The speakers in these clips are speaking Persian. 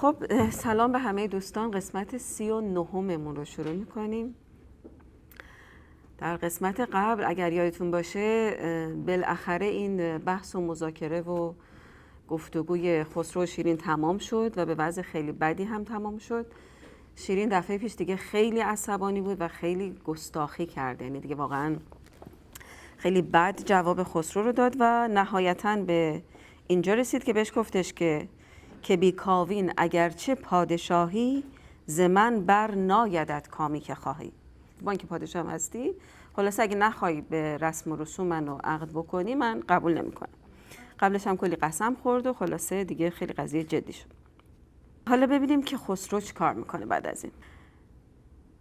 خب سلام به همه دوستان. قسمت 39مون رو شروع میکنیم. در قسمت قبل اگر یادتون باشه بالاخره این بحث و مذاکره و گفتگوی خسرو و شیرین تمام شد و به وضع خیلی بدی هم تمام شد. شیرین دفعه پیش دیگه خیلی عصبانی بود و خیلی گستاخی کرد، یعنی دیگه واقعا خیلی بد جواب خسرو رو داد و نهایتاً به اینجا رسید که بهش گفتش که بیکاوین اگرچه پادشاهی ز من بر نایدت کامی که خواهی. با اینکه پادشاه هم هستی، خلاصه اگه نخوای به رسم و رسوم منو عقد بکنی من قبول نمیکنم. قبلش هم کلی قسم خورد و خلاصه دیگه خیلی قضیه جدی شد. حالا ببینیم که خسرو چی کار میکنه بعد از این.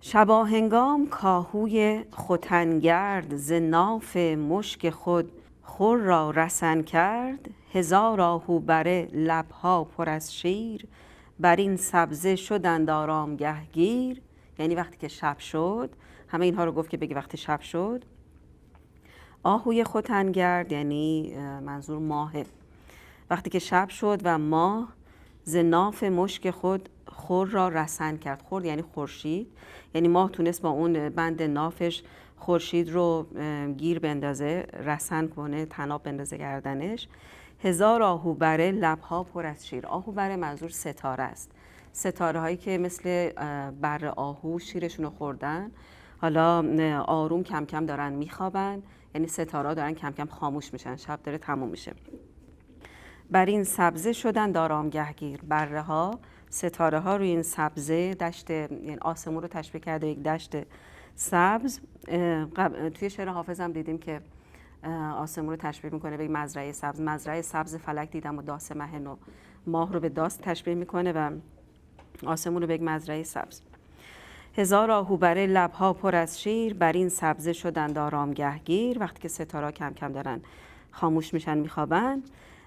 شباهنگام کاهوی ختنگرد ز ناف مشک خود خور را رسن کرد. هزار آهو بره لبها پر از شیر بر این سبزه شدند آرامگه گیر. یعنی وقتی که شب شد، همه اینها رو گفت که بگی وقتی شب شد. آهوی ختنگرد یعنی منظور ماهه. وقتی که شب شد و ماه ز ناف مشک خود خور را رسن کرد. خور یعنی خورشید، یعنی ماه تونست با اون بند نافش خورشید رو گیر بندازه، رسن کنه، طناب بندازه گردنش. هزار آهو بره لبها پر از شیر. آهو بره منظور ستاره است. ستاره هایی که مثل بر آهو شیرشون رو خوردن، حالا آروم کم کم دارن میخوابن، یعنی ستاره ها دارن کم کم خاموش میشن، شب داره تموم میشه. بر این سبزه شدن آرامگه گیر. بره ها، ستاره ها روی این سبزه، دشت، یعنی آسمون رو تشبیه کرده یک دشت سبز. توی شعر حافظ هم دیدیم که آسمون رو تشبیه میکنه به مزرعه سبز. مزرعه سبز فلک دیدم و داس مهن و ماه رو به داس تشبیه میکنه و آسمون رو به یک مزرعه سبز. هزار آهو بره لبها پر از شیر بر این سبزه شدند آرامگه گیر. وقتی که ستاره کم کم دارن خاموش میشن میخوابن.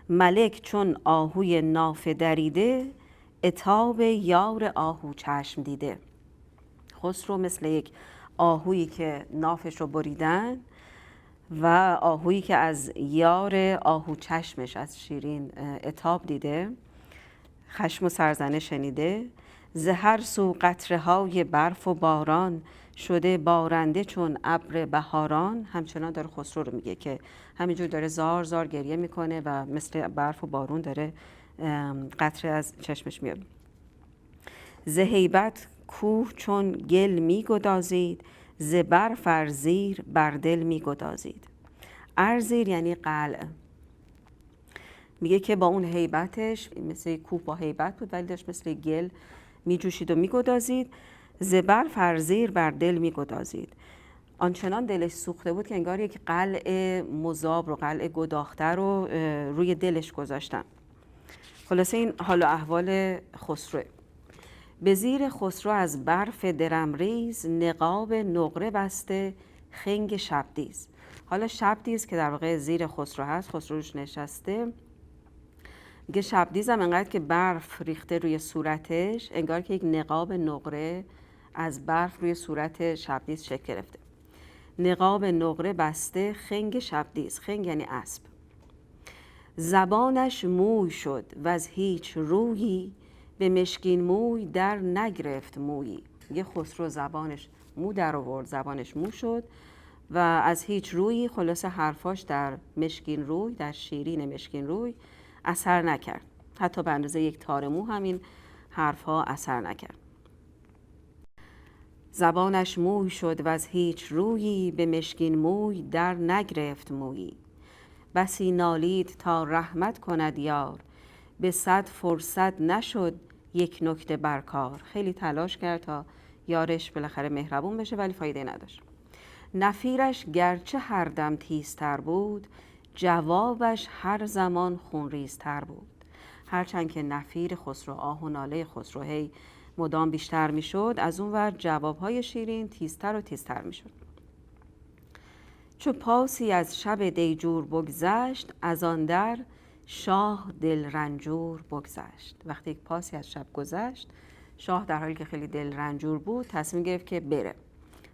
ملک چون آهوی ناف دریده عتاب یار آهو چشم دیده. خسرو مثل یک آهویی که نافش رو بریدن و آهویی که از یار آهو چشمش از شیرین عتاب دیده، خشم و سرزنش شنیده. ز هر سو قطره های برف و باران شده بارنده چون ابر بهاران. همچنان داره خسرو رو میگه که همینجور داره زار زار گریه میکنه و مثل برف و بارون داره قطره از چشمش میاد. ز هیبت کوه چون گل میگدازید ز برف ار زیر بر دل میگدازید. ارزیر یعنی قلعه. میگه که با اون هیبتش، مثل کوه با هیبت بود ولی داشت مثل گل میجوشید و میگدازید. ز برف ار زیر بر دل میگدازید. آنچنان دلش سوخته بود که انگار یک قلعه مذاب رو، قلعه گداخته رو روی دلش گذاشتن. خلاصه این حال و احوال خسروه. به زیر خسرو از برف درمریز نقاب نقره بسته خنگ شبدیز. حالا شبدیز که در واقع زیر خسرو هست، خسرو روش نشسته، میگه شبدیز هم انقدر که برف ریخته روی صورتش، انگار که یک نقاب نقره از برف روی صورت شبدیز شکل گرفته. نقاب نقره بسته خنگ شبدیز. خنگ یعنی اسب. زبانش موی شد و از هیچ رویی به مشکین موی در نگرفت مویی. یه خسرو زبانش مو در آورد، زبانش مو شد و از هیچ رویی، خلاصه حرفاش در مشکین روی، در شیرین مشکین روی اثر نکرد. حتی به اندازه یک تار مو همین حرفها اثر نکرد. زبانش موی شد و از هیچ رویی به مشکین موی در نگرفت مویی. بسی نالید تا رحمت کند یار به 100 فرصت نشد یک نکته برکار. خیلی تلاش کرد تا یارش بالاخره مهربون بشه ولی فایده نداشت. نفیرش گرچه هر دم تیزتر بود جوابش هر زمان خونریزتر بود. هرچند که نفیر خسرو، آه و ناله خسرو هی مدام بیشتر میشد، از اون ور جوابهای شیرین تیزتر و تیزتر میشد. چو پاسی از شب دیجور بگذشت از آن در شاه دل رنجور بگذشت. وقتی یک پاسی از شب گذشت، شاه در حالی که خیلی دل رنجور بود تصمیم گرفت که بره،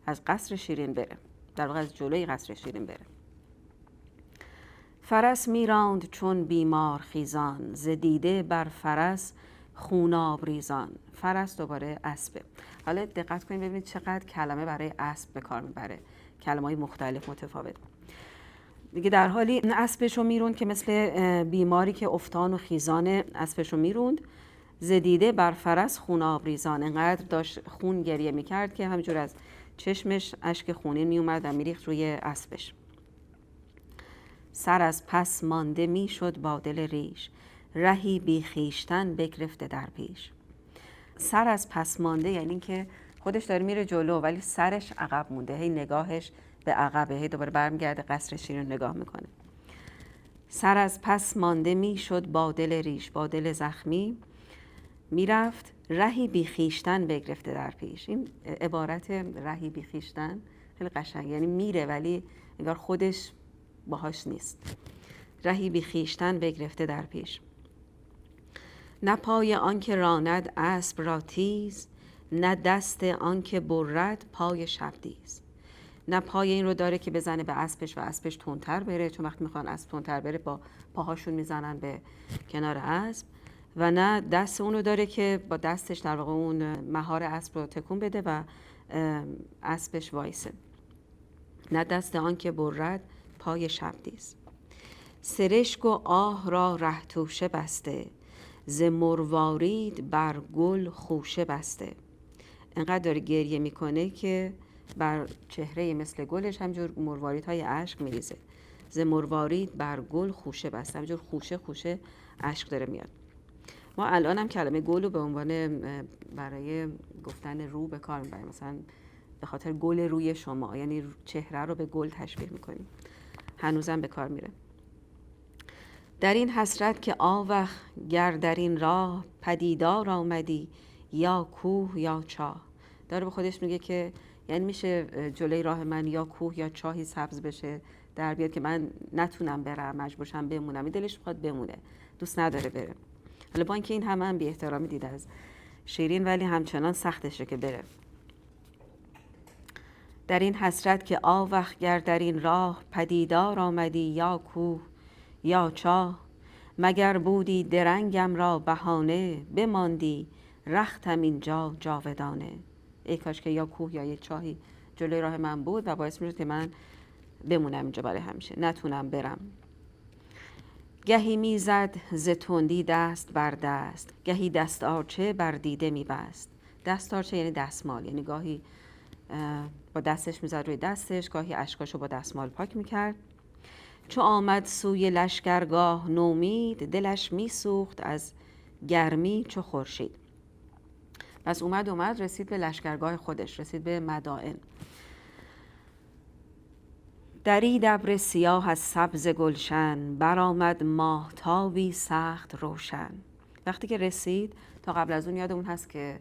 از قصر شیرین بره، در واقع از جلوی قصر شیرین بره. فرس میراند چون بیمار خیزان ز دیده بر فرس خوناب ریزان. فرس دوباره اسبه. حالا دقت کنید ببینید چقدر کلمه برای اسب به کار میبره، کلمه‌های مختلف متفاوت. دیگه در حالی اسبشو میروند که مثل بیماری که افتان و خیزان اسبشو میروند. زدیده بر فرس خوناب ریزان. انقدر داشت خون گریه میکرد که همینجور از چشمش اشک خونین میومد و میریخت روی اسبش. سر از پس مانده میشد با دل ریش، رهی بی خویشتن بگرفته در پیش. سر از پس مانده یعنی که خودش داره میره جلو ولی سرش عقب مونده، هی نگاهش به عقبه، هی دوباره برمیگرده قصر شیرین رو نگاه میکنه. سر از پس مانده میشد با دل ریش، با دل زخمی میرفت، رهی بی خویشتن بگرفته در پیش. این عبارت رهی بی خویشتن خیلی قشنگ، یعنی میره ولی انگار خودش باهاش نیست. رهی بی خویشتن بگرفته در پیش. نه پای آن که راند اسب را تیز، نه دست آن که برد پای شبدیز. نه پای این رو داره که بزنه به اسبش و اسبش تندتر بره، چون وقتی میخوان اسب تندتر بره با پاهاشون میزنن به کنار اسب، و نه دست اون رو داره که با دستش در واقع اون مهار اسب رو تکون بده و اسبش وایسه. نه دست آن که برد پای شبدیز. سرشک و آه را ره توشه بسته، ز مروارید بر گل خوشه بسته. انقدر داره گریه میکنه که بر چهره مثل گلش همجور مرواریدهای اشک میریزه. ز مروارید بر گل خوشه بسته، همجور خوشه خوشه اشک داره میاد. ما الان هم کلمه گل رو به عنوان برای گفتن رو به کار میبریم، مثلا به خاطر گل روی شما، یعنی چهره رو به گل تشبیه میکنیم، هنوزم به کار میره. در این حسرت که آوخ گر در این راه، پدیدار آمدی یا کوه یا چاه. داره به خودش میگه که یعنی میشه جلوی راه من یا کوه یا چاهی سبز بشه در بیاد که من نتونم برم، مجبورشم بمونم. این دلش میخواد بمونه، دوست نداره بره. حالا با اینکه این همه هم بی احترامی دیده از شیرین، ولی همچنان سختشه که بره. در این حسرت که آوخ گر در این راه، پدیدار آمدی یا کوه یا چاه. مگر بودی درنگم را بهانه، بماندی رختم اینجا جاودانه. ای کاش که یا کوه یا یک چاهی جلوی راه من بود و باعث میشد که من بمونم اینجا برای همیشه، نتونم برم. گهی میزد ز تندی دست بر دست، گهی دست آرچه بر دیده میبست. دست آرچه یعنی دستمال، یعنی گاهی با دستش میزد روی دستش، گاهی اشکاشو با دستمال پاک میکرد. چو آمد سوی لشکرگاه نومید، دلش میسوخت از گرمی چو خورشید. پس اومد رسید به لشکرگاه خودش، رسید به مدائن. درید ابر سیاه از سبز گلشن، برآمد ماهتابی سخت روشن. وقتی که رسید، تا قبل از اون یادمون هست که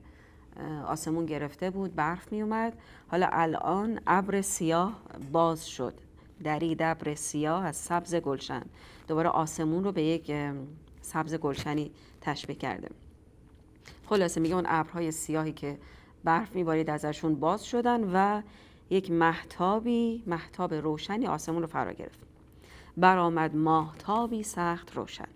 آسمون گرفته بود، برف می اومد. حالا الان ابر سیاه باز شد. درید ابر سیاه از سبز گلشن. دوباره آسمون رو به یک سبز گلشنی تشبیه کرده. خلاصه میگه اون ابرهای سیاهی که برف میبارید ازشون باز شدن و یک مهتاب روشنی آسمون رو فرا گرفت. برآمد ماهتابی سخت روشن.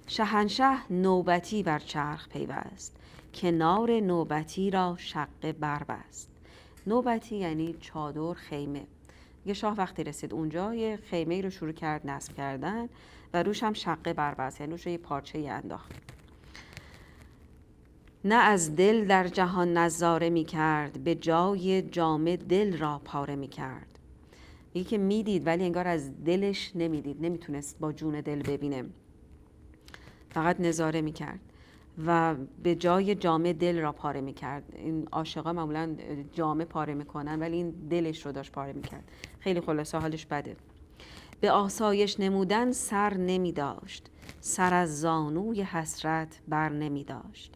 شهنشه نوبتی بر چرخ پیوست، کنار نوبتی را شقه بربست. نوبتی یعنی چادر، خیمه. یه شاه وقتی رسید اونجا یه خیمه رو شروع کرد نصب کردن و روش هم شقه بربست، یعنی روش یه پارچه انداخت. نه از دل در جهان نظاره می کرد، به جای جامه دل را پاره می کرد. میگه که میدید ولی انگار از دلش نمیدید، نمیتونست با جون دل ببینه، فقط نظاره می کرد و به جای جامه دل را پاره می کرد. این عاشقا معمولا جامه پاره میکنن ولی این دلش رو داشت پاره می کرد. خیلی خلاصه حالش بده. به آسایش نمودن سر نمی داشت، سر از زانوی حسرت بر نمی داشت.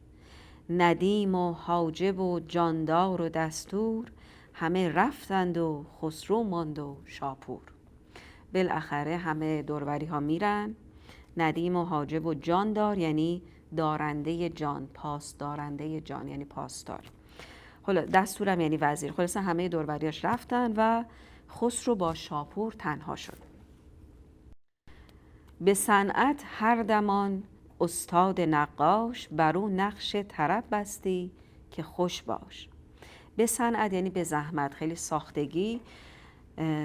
ندیم و حاجب و جاندار و دستور، همه رفتند و خسرو ماند و شاپور. بالاخره همه دوروری ها میرن. ندیم و حاجب و جاندار یعنی دارنده جان، پاس دارنده جان یعنی پاسدار. دستورم یعنی وزیر. خلاصه همه دوروریاش رفتن و خسرو با شاپور تنها شد. به صنعت هر دمان استاد نقاش، بر او نقش طرب بستی که خوش باش. به صنعت یعنی به زحمت، خیلی ساختگی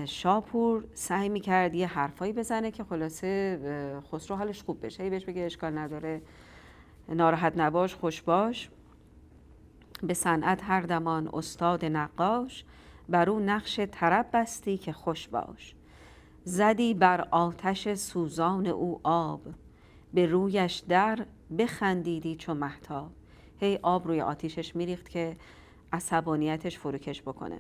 شاپور سعی میکرد یه حرفایی بزنه که خلاصه خسرو حالش خوب بشه، بهش بگه اشکال نداره، ناراحت نباش، خوش باش. به صنعت هر دمان استاد نقاش، بر او نقش طرب بستی که خوش باش. زدی بر آتش سوزان او آب، به رویش در بخندیدی چو مهتاب. هی آب روی آتیشش میریخت که عصبانیتش فروکش بکنه.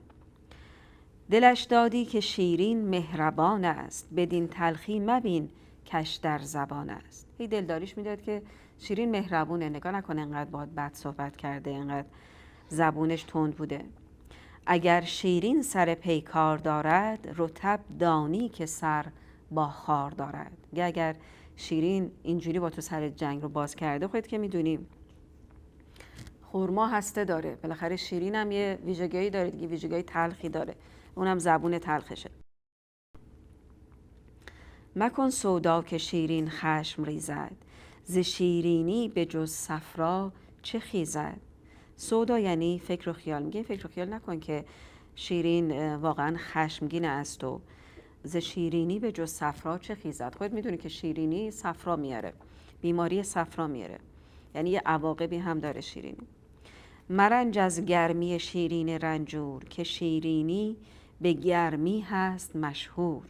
دلش دادی که شیرین مهربان است، بدین تلخی مبین کش در زبان است. هی دلداریش میداد که شیرین مهربونه، نگاه نکنه انقدر باهات بد صحبت کرده، انقدر زبونش تند بوده. اگر شیرین سر پیکار دارد، رطب دانی که سر با خار دارد. اگر شیرین اینجوری با تو سر جنگ رو باز کرده، خودت که میدونی خورما هسته داره، بالاخره شیرین هم یه ویژگی داره دیگه، ویژگی تلخی داره، اونم زبون تلخشه. مکن سودا که شیرین خشم ریزد، ز شیرینی به جز صفرا چه خیزد. سودا یعنی فکر و خیال. میگه فکر و خیال نکن که شیرین واقعا خشمگین است و ز شیرینی به جز صفرا چه خیزد. خودت میدونی که شیرینی صفرا میاره، بیماری صفرا میاره، یعنی یه عواقبی هم داره شیرینی. مرنج از گرمی شیرین رنجور، که شیرینی به گرمی هست مشهور.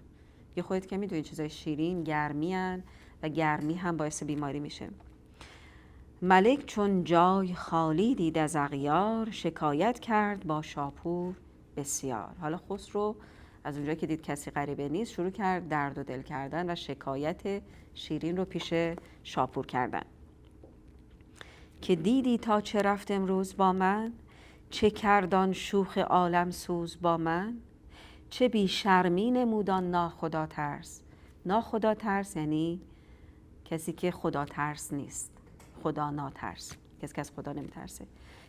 یه خودت که میدونی چیزای شیرین گرمی هن و گرمی هم باعث بیماری میشه. ملک چون جای خالی دید از اغیار، شکایت کرد با شاپور بسیار. حالا خسرو از اونجایی که دید کسی غریبه نیست، شروع کرد درد و دل کردن و شکایت شیرین رو پیش شاپور کردن. که دیدی تا چه رفت امروز با من، چه کردان شوخ عالم سوز با من. چه بی شرمی نمودان ناخدا ترس. ناخدا ترس یعنی کسی که خدا ترس نیست، خدا ناترس، کسی که از خدا نمیترسه.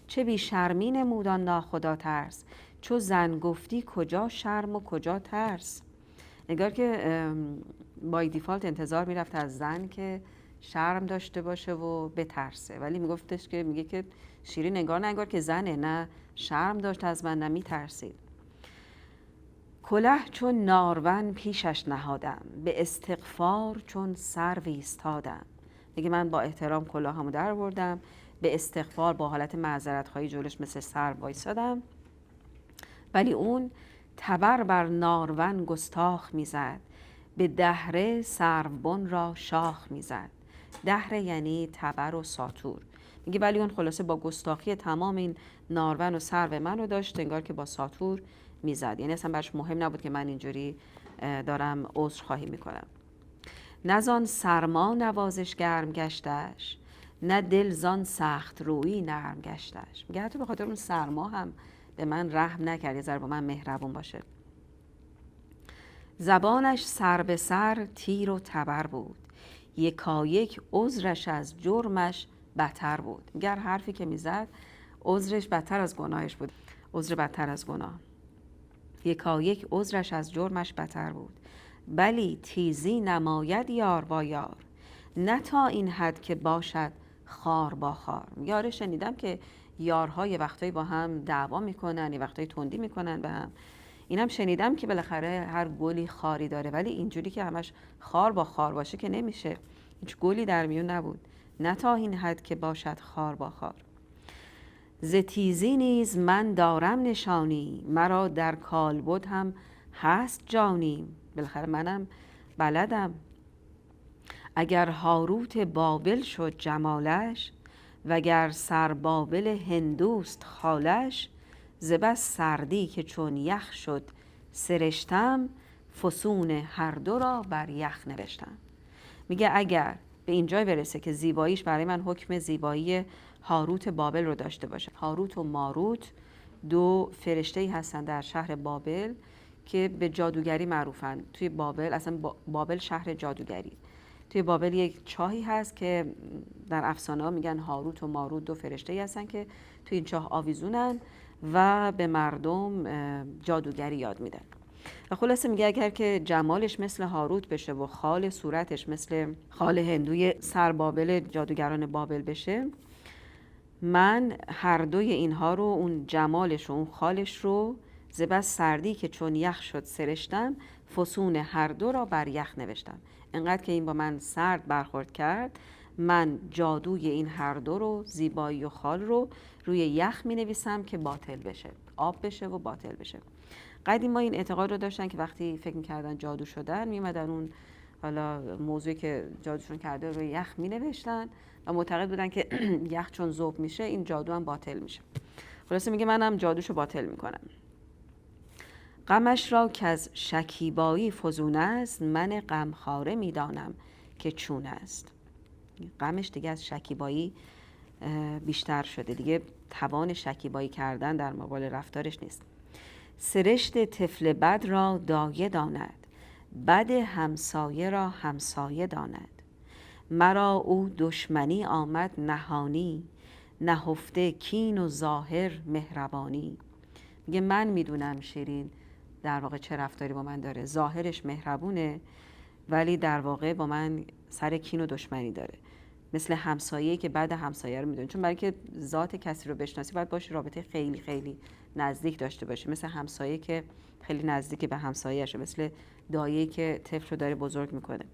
چه بی شرمی نمودان ناخدا ترس، چو زن گفتی کجا شرم و کجا ترس. نگار که بای دیفالت انتظار میرفت از زن که شرم داشته باشه و بترسه، ولی میگفتش که میگه که شیرین نگار که زنه، نه شرم داشت از من نه میترسید. کله چون نارون پیشش نهادم، به استغفار چون سرو ایستادم. میگه من با احترام کلاهمو در بردم، به استغفار با حالت معذرت خواهی جلوش مثل سرو وایسادم، ولی اون تبر بر نارون گستاخ میزد، به دهره سروبن را شاخ میزد. دهره یعنی تبر و ساطور. میگه ولی اون خلاصه با گستاخی تمام این نارون و سرو منو داشت، انگار که با ساطور میزد، یعنی اصلا برش مهم نبود که من اینجوری دارم عذر خواهی میکنم. نه زان سرما نوازش گرم گشتش، نه دل زان سخت رویی نرم گشتش. میگه حتی به خاطر اون سرما هم به من رحم نکرد، یه ذره با من مهربون باشه. زبانش سر به سر تیر و تبر بود، یکایک عذرش از جرمش بتر بود. میگه حرفی که میزد عذرش بدتر از گناهش بود، عذر بدتر از گناه. یکایک عذرش از جرمش بتر بود، بلی تیزی نماید یار با یار، نه تا این حد که باشد خار با خار. یاره شنیدم که یارها یه وقتایی با هم دعوا میکنن، یه وقتایی تندی میکنن به هم. اینم شنیدم که بالاخره هر گلی خاری داره، ولی اینجوری که همش خار با خار باشه که نمیشه، هیچ گلی در میون نبود. نه تا این حد که باشد خار با خار. ز تیزی نیز من دارم نشانی، مرا در کالبد هم هست جانی. بالاخره منم بلدم. اگر هاروت بابل شد جمالش، وگر سر بابل هندوست خالش. ز بس سردی که چون یخ شد سرشتم، فسون هر دو را بر یخ نوشتم. میگه اگر به اینجای برسه که زیباییش برای من حکم زیبایی هاروت بابل رو داشته باشه. هاروت و ماروت دو فرشته‌ای هستن در شهر بابل که به جادوگری معروفن. توی بابل، اصلا بابل شهر جادوگری، توی بابل یک چاهی هست که در افسانه‌ها میگن هاروت و ماروت دو فرشته‌ای هستن که توی این چاه آویزونن و به مردم جادوگری یاد میدن. و خلاصه میگه اگر که جمالش مثل هاروت بشه و خال صورتش مثل خال هندوی سربابل جادوگران بابل بشه، من هر دوی اینها رو، اون جمالش و اون خالش رو ز بس سردی که چون یخ شد سرشتم، فسون هر دو را بر یخ نوشتم. انقدر که این با من سرد برخورد کرد، من جادوی این هر دو رو، زیبایی و خال رو روی یخ می نویسم که باطل بشه، آب بشه و باطل بشه. قدیم ما این اعتقاد رو داشتن که وقتی فکر می‌کردن جادو شدن، می‌اومدن اون حالا موضوعی که جادوشون کرده روی یخ می‌نوشتن و معتقد بودن که یخ چون ذوب میشه این جادو هم باطل میشه. خلاصه میگه منم جادوشو باطل میکنم. غمش را که از شکیبایی فزون است، من غمخواره میدانم که چون است. غمش دیگه از شکیبایی بیشتر شده، دیگه توان شکیبایی کردن در مقابل رفتارش نیست. سرشت طفل بد را دایه داند، بد همسایه را همسایه داند. مرا او دشمنی آمد نهانی، نهفته کین و ظاهر مهربانی. میگه من میدونم شیرین در واقع چه رفتاری با من داره، ظاهرش مهربونه ولی در واقع با من سر کین و دشمنی داره. مثل همسایه‌ای که بعد همسایه رو میدونه، چون برای که ذات کسی رو بشناسی باید باشه رابطه خیلی خیلی نزدیک داشته باشه. مثل همسایه که خیلی نزدیک به همسایه‌اشه، مثل دایه‌ای که طفل رو داره بزرگ میکنه.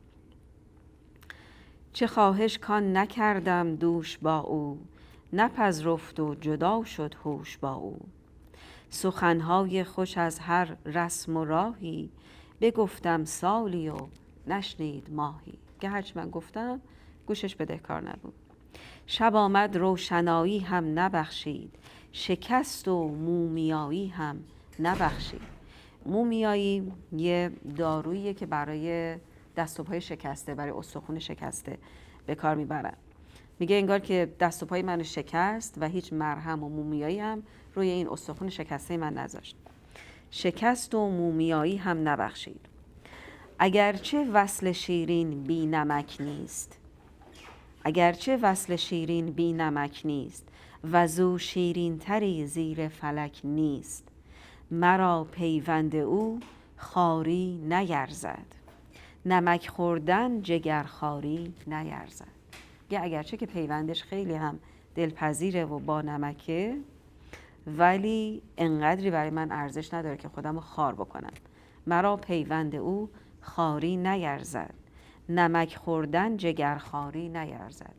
چه خواهش کان نکردم دوش با او، نپذرفت و جدا شد هوش با او. سخنهای خوش از هر رسم و راهی، بگفتم سالی و نشنید ماهی. که هرچی من گفتم گوشش بدهکار نبود. شب آمد روشنایی هم نبخشید، شکست و مومیایی هم نبخشید. مومیایی یه داروییه که برای دست و پای شکسته، برای استخوان شکسته به کار میبرن. میگه انگار که دست و پای من شکست و هیچ مرهم و مومیایی هم روی این استخوان شکسته من نذاشت. شکست و مومیایی هم نبخشید. اگرچه وصل شیرین بی نمک نیست، اگرچه وصل شیرین بی نمک نیست، وزو شیرین تری زیر فلک نیست. مرا پیوند او خاری نیرزد، نمک خوردن جگر خاری نیرزد. اگرچه که پیوندش خیلی هم دلپذیره و با نمکه، ولی انقدری برای من ارزش نداره که خودم رو خار بکنم. مرا پیوند او خاری نیرزد، نمک خوردن جگر خاری نیرزد.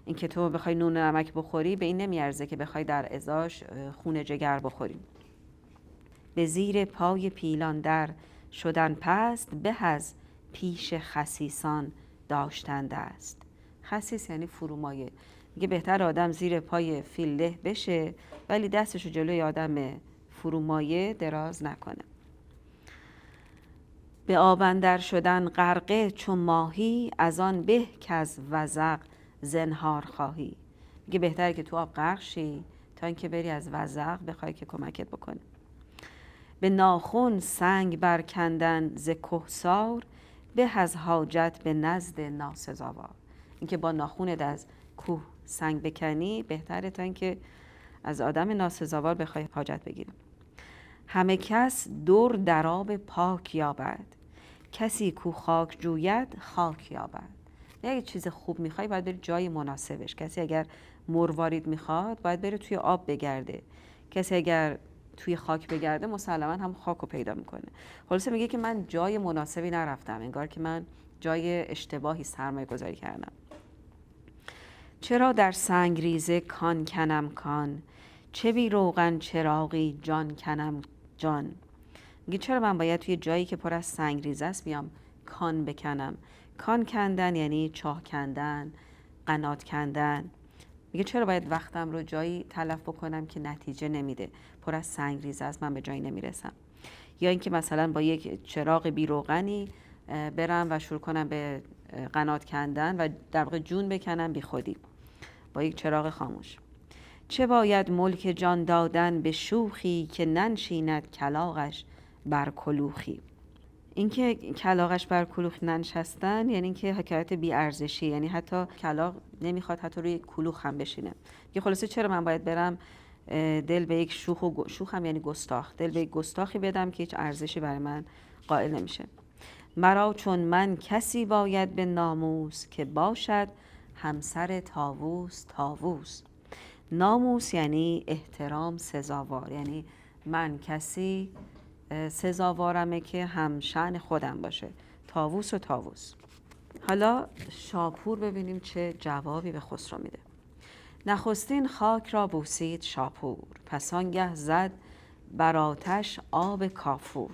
این که تو بخوای نون نمک بخوری به این نمیارزه که بخوای در ازاش خون جگر بخوری. به زیر پای پیلان در شدن پست، به از پیش خسیسان داشتن دست. خسیس یعنی فرومایه. میگه بهتر آدم زیر پای فیل له بشه ولی دستشو جلوی آدم فرومایه دراز نکنه. به آب اندر شدن غرقه چون ماهی، از آن به که از وزغ زنهار خواهی. میگه بهتره که تو آب غرق شی تا اینکه بری از وزغ بخوای که کمکت بکنه. به ناخن سنگ برکندن ز کهسار، به از حاجت به نزد ناسزاوار. اینکه با ناخونت از کوه سنگ بکنی بهتره تا اینکه از آدم ناسزاوار بخوای حاجت بگیری. همه کس دور در آب پاک یابد، کسی کو خاک جوید خاک یابد. اگه چیز خوب میخوای باید بری جای مناسبش. کسی اگر مروارید میخواد باید بره توی آب بگرده. کسی اگر توی خاک بگرده مسلما هم خاک رو پیدا میکنه. خلاصه میگه که من جای مناسبی نرفتم، انگار که من جای اشتباهی سرمایه گذاری کردم. چرا در سنگ ریزه کان کنم کان، چه بی روغن چراغی جان کنم جان. میگه چرا من باید توی جایی که پر از سنگ ریزه است بیام کان بکنم. کان کندن یعنی چاه کندن، قنات کندن. میگه چرا باید وقتم رو جایی تلف بکنم که نتیجه نمیده، پر از سنگ ریزه است من به جایی نمیرسم. یا اینکه مثلا با یک چراغ بی روغنی برم و شروع کنم به قنات کندن و در واقع جون بکنم بی خودی با یک چراغ خاموش. چه باید ملک جان دادن به شوخی، که ننشیند کلاغش بر کلوخی. اینکه کلاغش بر کلوخ ننشستن یعنی اینکه حکایت بی ارزشی، یعنی حتی کلاغ نمیخواد حتی روی کلوخ هم بشینه. یه خلاصه چرا من باید برم دل به یک شوخ هم یعنی گستاخ، دل به یک گستاخی بدم که هیچ ارزشی برای من قائل نمیشه. مرا چون من کسی باید به ناموس، که باشد همسر طاووس طاووس. ناموس یعنی احترام سزاوار، یعنی من کسی سزاوارمه که هم شأن خودم باشه. طاووس و طاووس. حالا شاپور ببینیم چه جوابی به خسرو میده. نخستین خاک را بوسید شاپور، پس آنگه زد بر آتش آب کافور.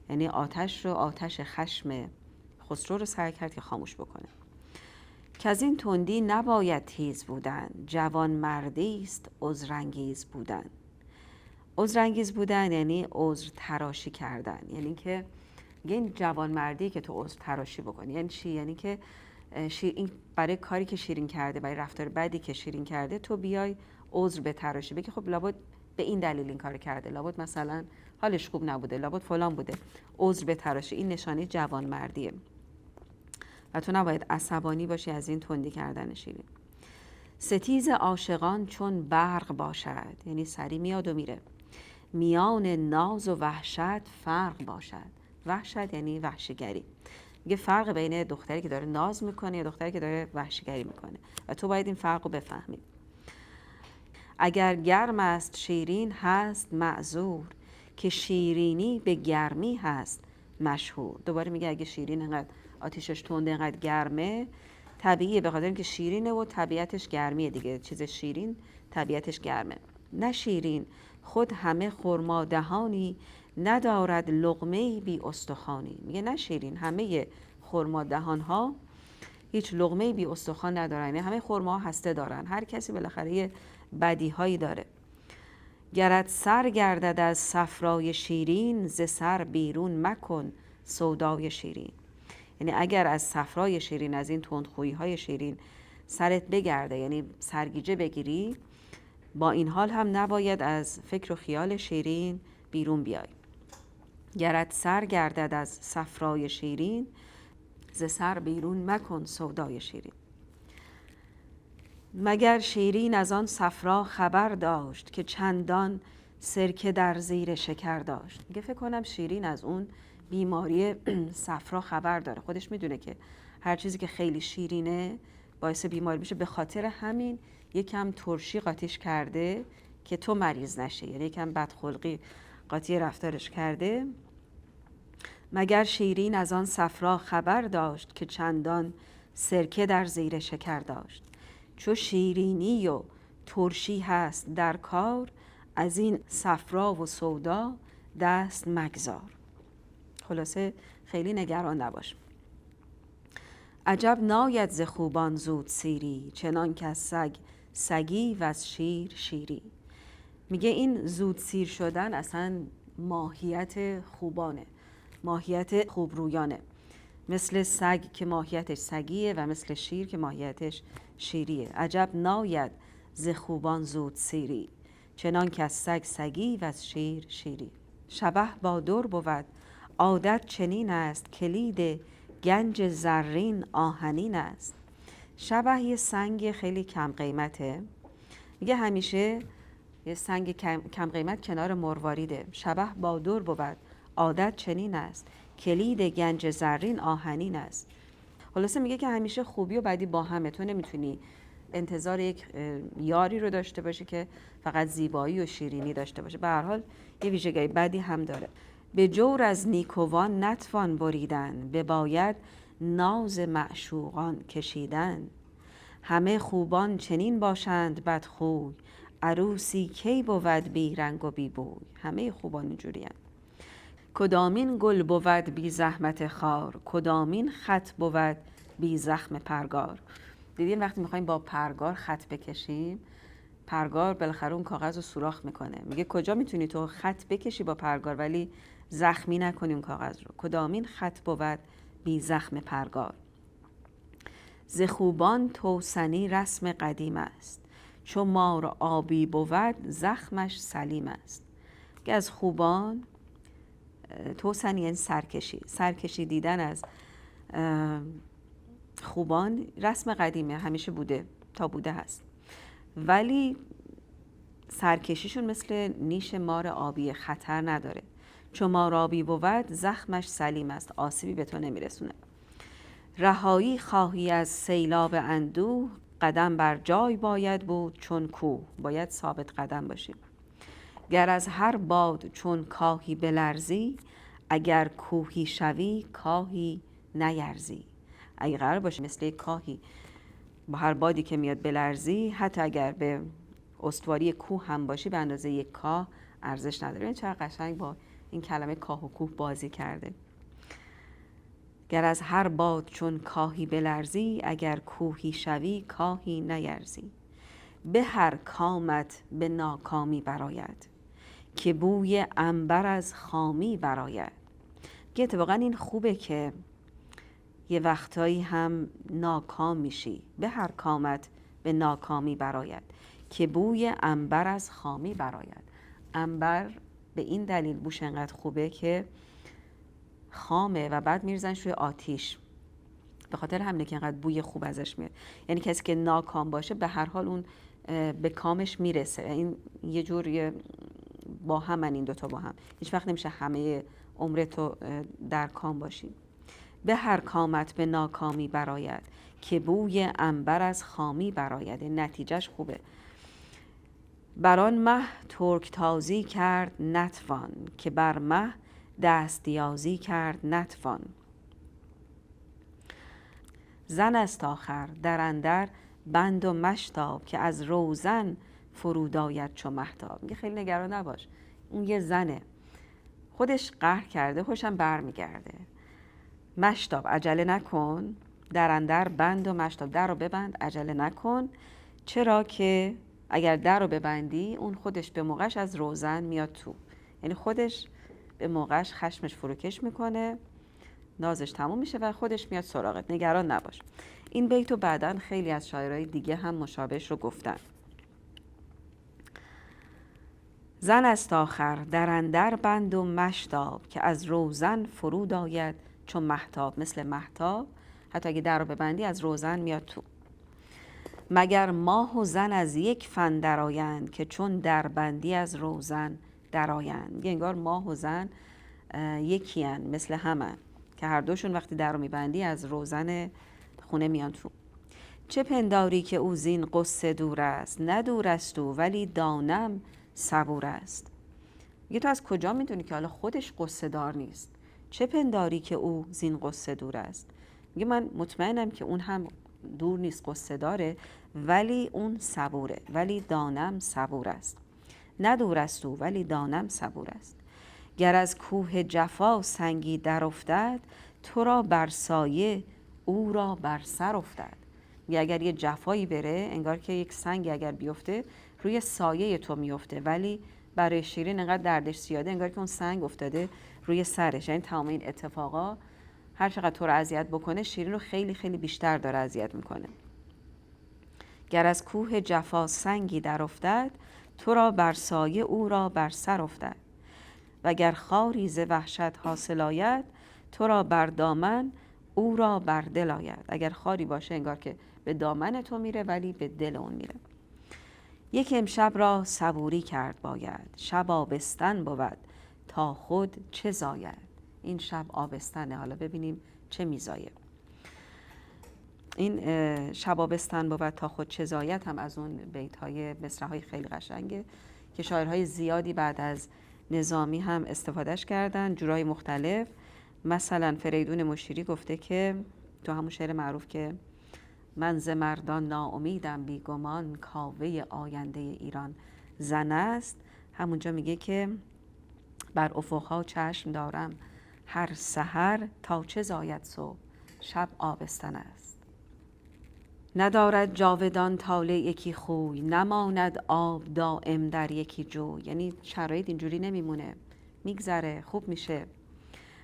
یعنی آتش خشم خسرو رو سعی کرد که خاموش بکنه. که از این تندی نباید تیز بودن، جوان مردی است عذرانگیز بودن. عذرانگیز بودن یعنی عذر تراشی کردن، یعنی که این جوان مردی که تو عذر تراشی بکنی. یعنی چی؟ یعنی که این برای کاری که شیرین کرده، برای رفتار بدی که شیرین کرده، تو بیای عذر به تراشی بگی خب لابد به این دلیل این کار کرده، لابد مثلا حالش خوب نبوده، لابد فلان بوده. عذر به تراشی این نشانه جوان مردیه و تو نباید عصبانی باشی از این تندی کردن شیرین. ستیز عاشقان چون برق باشد، یعنی سری میاد و میره. میان ناز و وحشت فرق باشد. وحشت یعنی وحشیگری. میگه فرق بین دختری که داره ناز میکنه یا دختری که داره وحشیگری میکنه و تو باید این فرق رو بفهمی. اگر گرم است شیرین هست معذور، که شیرینی به گرمی هست مشهور. دوباره میگه اگه شیرین انقدر آتیشش تنده، انقدر گرمه، طبیعیه، به خاطر اینکه شیرینه و طبیعتش گرمیه دیگه. چیز شیرین طبیعتش گرمه. نه شیرین خود همه خرما دهانی، ندارد لقمه‌ای بی استخوانی. میگه نه شیرین همه خرما دهان ها هیچ لقمه‌ای بی استخوان ندارن، یعنی همه خرما هسته دارن. هر کسی بالاخره یه بدی هایی داره. گرت سر گردد از صفرای شیرین، ز سر بیرون مکن سودای شیرین. یعنی اگر از صفرای شیرین، از این تندخویی های شیرین سرت بگرده، یعنی سرگیجه بگیری، با این حال هم نباید از فکر و خیال شیرین بیرون بیای. گرت سر گردد از صفرای شیرین، ز سر بیرون مکن سودای شیرین. مگر شیرین از آن صفرا خبر داشت، که چندان سرکه در زیر شکر داشت. میگه فکر کنم شیرین از اون بیماری صفرا خبر داره. خودش میدونه که هر چیزی که خیلی شیرینه باعث بیماری میشه، به خاطر همین یکم ترشی قاطیش کرده که تو مریض نشی، یعنی یکم بدخلقی قاطی رفتارش کرده. مگر شیرین از آن صفرا خبر داشت، که چندان سرکه در زیر شکر داشت. چو شیرینی و ترشی هست در کار، از این صفرا و سودا دست مگذار. خلاصه خیلی نگران نباش. عجب ناید ز خوبان زود سیری، چنان که از سگ سگی و از شیر شیری. میگه این زود سیر شدن اصلا ماهیت خوبانه، ماهیت خوبرویانه. مثل سگ که ماهیتش سگیه و مثل شیر که ماهیتش شیریه. عجب ناید ز خوبان زود سیری، چنان که از سگ سگی و از شیر شیری. شبه با در بود عادت چنین است، کلید گنج زرین آهنین است. شبه یه سنگ خیلی کم قیمته. میگه همیشه یه سنگ کم قیمت کنار مرواریده. شبه با در بود عادت چنین است، کلید گنج زرین آهنین است. خلاصه میگه که همیشه خوبی و بدی با همه. تو نمیتونی انتظار یک یاری رو داشته باشی که فقط زیبایی و شیرینی داشته باشه. به هر حال یه ویژگی بدی هم داره. به جور از نیکوان نتوان بریدن، بباید ناز معشوقان کشیدن. همه خوبان چنین باشند بدخوی، عروسی کی بود بی رنگ و بی بوی. همه خوبان اینجورین. کدامین گل بود بی زحمت خار، کدامین خط بود بی زخم پرگار. دیدین وقتی میخوایم با پرگار خط بکشیم، پرگار بالاخره اون کاغذ رو سوراخ میکنه. میگه کجا میتونی تو خط بکشی با پرگار ولی زخمی نکنی اون کاغذ رو. کدامین خط بود بی زخم پرگار. ز خوبان توسنی رسم قدیم است، چو مار آبی بود زخمش سلیم است. که از خوبان توسنی یعنی سرکشی دیدن از خوبان رسم قدیمه، همیشه بوده تا بوده هست. ولی سرکشیشون مثل نیش مار آبی، خطر نداره. چون مار آبی بود زخمش سلیم است، آسیبی به تو نمیرسونه. رهایی خواهی از سیلاب اندوه، قدم بر جای باید بود چون کوه. باید ثابت قدم باشی. گر از هر باد چون کاهی بلرزی، اگر کوهی شوی کاهی نیرزی. اگه قرار باشه مثل یک کاهی با هر بادی که میاد بلرزی، حتی اگر به استواری کوه هم باشی به اندازه یک کاه ارزش نداره. این چقدر قشنگ با این کلمه کاه و کوه بازی کرده. گر از هر باد چون کاهی بلرزی، اگر کوهی شوی کاهی نیرزی. به هر کامت به ناکامی براید، که بوی عنبر از خامی براید. که اتفاقا این خوبه که یه وقتایی هم ناکام میشی. به هر کامت به ناکامی براید، که بوی عنبر از خامی براید. عنبر به این دلیل بوش انقدر خوبه که خامه و بعد میرزنش روی آتیش، به خاطر همینه که انقدر بوی خوب ازش میاد. یعنی کسی که ناکام باشه به هر حال اون به کامش میرسه. این یه جور با هم، این دوتا با هم هیچ وقت نمیشه همه عمرتو در کام باشی. به هر کامت به ناکامی براید، که بوی عنبر از خامی براید. نتیجهش خوبه. بران مه ترک تازی کرد نتوان، که بر مه دست یازی کرد نتوان. زن است آخر در اندر بند و مشتاب، که از روزن فرود آید چو مهتاب. میگه خیلی نگران نباش، اون یه زنه، خودش قهر کرده، خوشم بر میگرده. مشتاب، عجله نکن. در اندر بند و مشتاب، در رو ببند، عجله نکن. چرا که اگر در رو ببندی اون خودش به موقعش از روزن میاد تو. یعنی خودش به موقعش خشمش فروکش میکنه، نازش تموم میشه و خودش میاد سراغت. نگران نباش. این بیتو بعداً خیلی از شاعرای دیگه هم مشابهش رو گفتن. زن است آخر در اندر بند و مشتاب، که از روزن فرود آید چون مهتاب. مثل مهتاب حتی اگه در رو ببندی از روزن میاد تو. مگر ماه و زن از یک فن درآیند، که چون در بندی از روزن درآیند. میگه انگار ماه و زن یکی هن، مثل همن، که هر دوشون وقتی در رو میبندی از روزن خونه میان تو. چه پنداری که او زین غصه دور است، نه دور است او ولی دانم صبور است. میگه تو از کجا میدونی که حالا خودش غصه دار نیست؟ چه پنداری که او زین غصه دور است. میگه من مطمئنم که اون هم دور نیست، غصه داره، ولی اون صبوره. ولی دانم صبور است. نه دور است او ولی دانم صبور است. گر از کوه جفا سنگی در افتد، تو را بر سایه او را بر سر افتد. یا اگر یه جفایی بره، انگار که یک سنگی اگر بیفته روی سایه تو میفته، ولی برای شیرین انقدر دردش زیاده انگار که اون سنگ افتاده روی سرش. یعنی تمام این اتفاقا هر چقدر تو رو اذیت بکنه، شیرین رو خیلی خیلی بیشتر داره اذیت میکنه. گر از کوه جفا سنگی در افتد، تو را بر سایه او را بر سر افتد. وگر خاری ز وحشت حاصل آید، تو را بر دامن او را بر دل آید. اگر خاری باشه انگار که به دامن تو میره ولی به دل اون میره. یک امشب را صبوری کرد باید، شب آبستن بود تا خود چه زاید. این شب آبستنه، حالا ببینیم چه میزایه. این شب آبستن بود تا خود چه زاید هم از اون بیت‌های مصرع‌های خیلی قشنگه که شاعرهای زیادی بعد از نظامی هم استفادهش کردن جورای مختلف. مثلا فریدون مشیری گفته که تو همون شعر معروف که من ز مردان ناامیدم بیگمان، کاوه آینده ایران زن است، همونجا میگه که بر افقها چشم دارم هر سحر، تا چه زاید صبح شب آبستن است. ندارد جاودان طالع یکی خوی، نماند آب دائم در یکی جوی. یعنی شرایط اینجوری نمیمونه، میگذره، خوب میشه.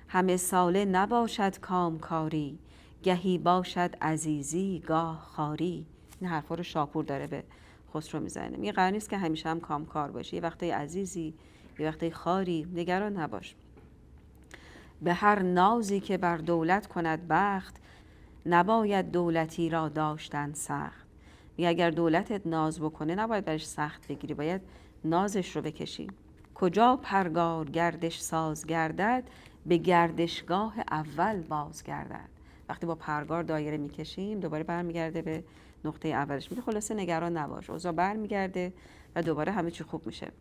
همه ساله نباشد کامکاری، گهی باشد عزیزی گاه خواری. این حرفا رو شاپور داره به خسرو میزنه. میگه قرار نیست که همیشه هم کامکار باشی، یه وقتای عزیزی، یه وقتای خواری، نگران نباش. به هر نازی که بر دولت کند بخت، نباید دولتی را داشتن سخت. یا اگر دولتت ناز بکنه نباید برش سخت بگیری، باید نازش رو بکشی. کجا پرگار گردش ساز گردد، به گردشگاه اول باز گردد. وقتی با پرگار دایره میکشیم دوباره برمیگرده به نقطه اولش. میگه خلاصه نگران نباش، اوضاع برمیگرده و دوباره همه چی خوب میشه.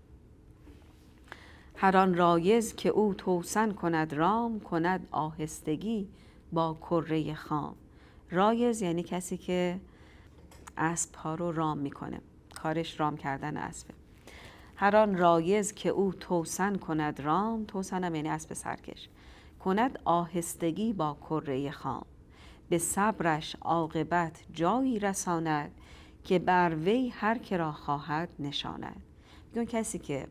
هر آن رایض که او توسن کند رام، کند آهستگی با کره خام. رایض یعنی کسی که اسب ها رو رام میکنه، کارش رام کردن اسبه. هر آن رایض که او توسن کند رام، توسن هم یعنی اسب سرکش، کند آهستگی با کره خام. به صبرش عاقبت جایی رساند، که بر وی هر که را خواهد نشاند. میگن کسی که